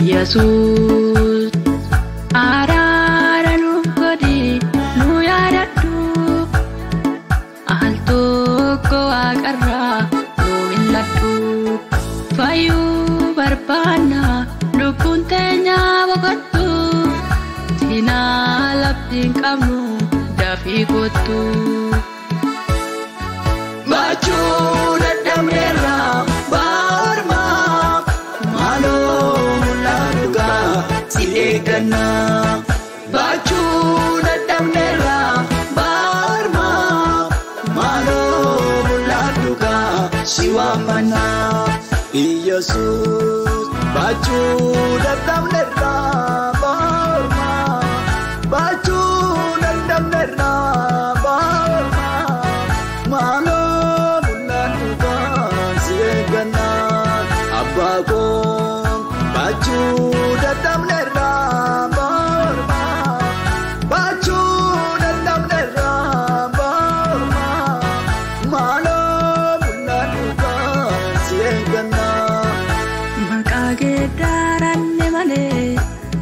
Yesus araara nuuf godhi nu yaadadhu al tokko waaqarraa nu mil'adhu fayyuu barbaanna lubbuun teenya boqottu sinaa labdiin qabnu dafii kottu baachuu dadhabneerra baarma maaloo mul'atuka si eegganna baachuu dadhabneerra baarma maaloo mul'atuka si waammanna Yesus baachuu dadhabneerra baarma baachuu dadhabneerra baarma maaloo mul'atuka si eegganna abbaa baachuu dadhabneerra baarma baachuu dadhabneerra baarma maaloo mul'atuka si eegganna maqaa kee daaranne malee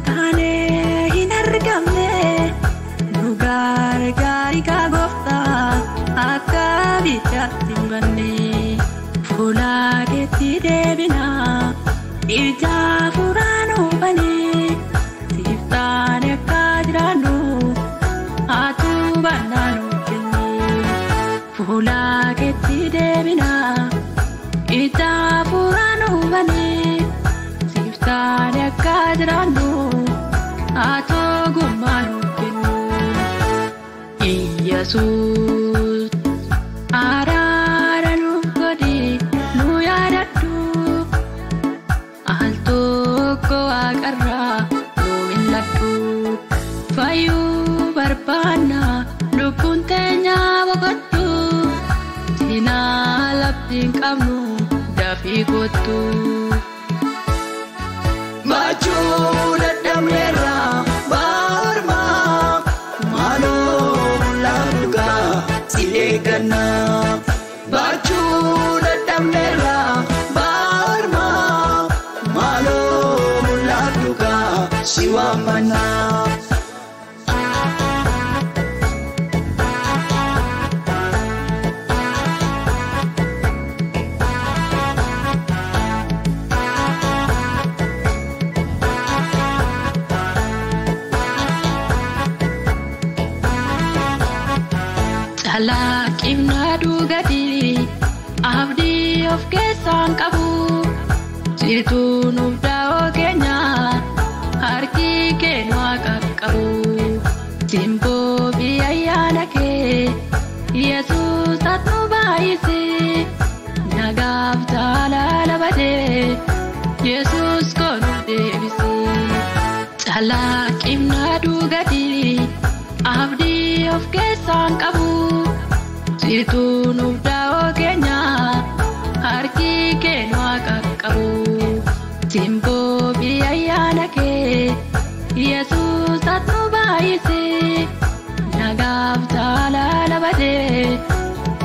taanee hin argamne nu gargaari kaa gooftaa akka biyyaatti hin banne fuula keetti deebinaa ija furaan hubanii siif taane akka jiraannu haatu bannaa nuuf kenni fuula keetti deebinaa ija furaan hubanii siif taane akka jiraannu haatu gummaa nuuf kennu Yesus araara nuuf godhi nu yaadadhu al tokko waaqarraa nu mil'adhu fayyuu barbaanna lubbuun teenya boqottu sinaa labdiin qabnu dafii kottu baachuu dadhabneerra baarma maaloo mul'atuka si eegganna baachuu dadhabneerra baarma maaloo mul'atuka si waammanna Laaqibna dhugati abdii of keessaan qabu situu nuuf daawoo keenya harki kee nu qaqqabu simboo fi ayyaana kee Yesus ati nu baay'ise nagaaf jaalala badee Yesus koo nuuf deebise laaqibna dhugati abdii of keessaan qabu situu nuuf daawoo keenya harki kee nu qaqqabu simboo fi ayyaana kee Yesus ati nu baay'ise nagaaf jaalala badee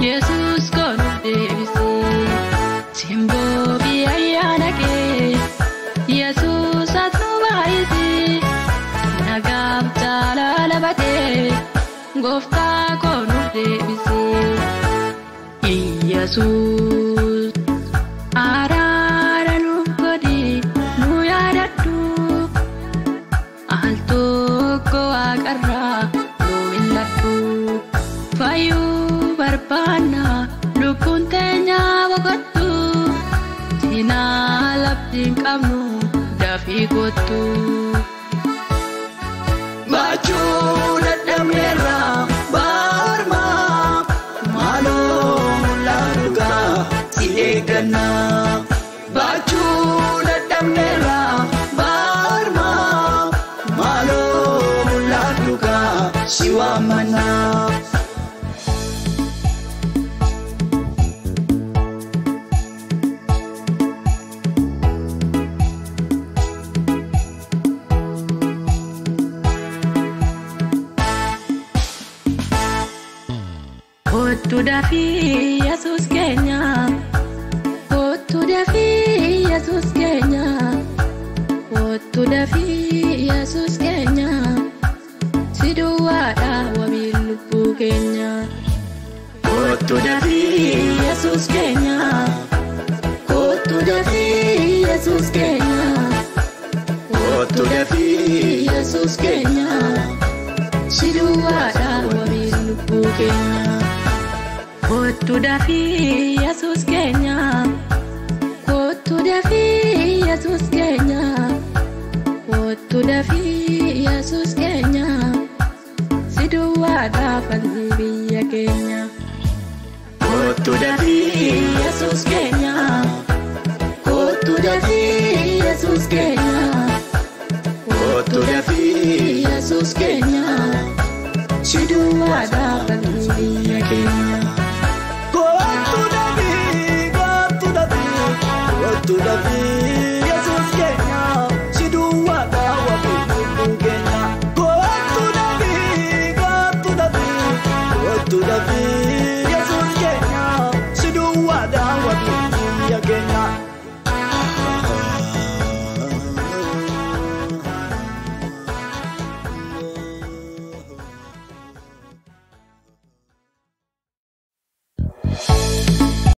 Yesus koo nuuf deebise simboo fi ayyaana kee Yesus ati nu baay'ise nagaaf jaalala badee gooftaa koo nuuf deebise Yesus araara nuuf godhi nu yaadadhu al tokko waaqarraa nu mil'adhu fayyuu barbaanna lubbuun teenya boqottu sinaa labdiin qabnu dafii kottu baachuu dadhabneerra baarma maaloo mul'atuka si eegganna baachuu dadhabneerra baarma maaloo mul'atuka si waammanna Kottu dafii Yesus keenya Kottu dafii Yesus keenya Kottu Yesus keenya siduwada wabii lubbuu keenya. Kottu dafii Yesus keenya, kottu dafii Yesus keenya, kottu dafii Yesus keenya siduwada wabii lubbuu keenya. Kottu dafii Yesus keenya, kottu dafii Yesus keenya, kottu dafii Yesus keenya siduwada falli biyya keenya. Kottu dafii Yesus keenya, kottu dafii Yesus keenya, kottu dafii Yesus keenya siduwada falli biyya keenya.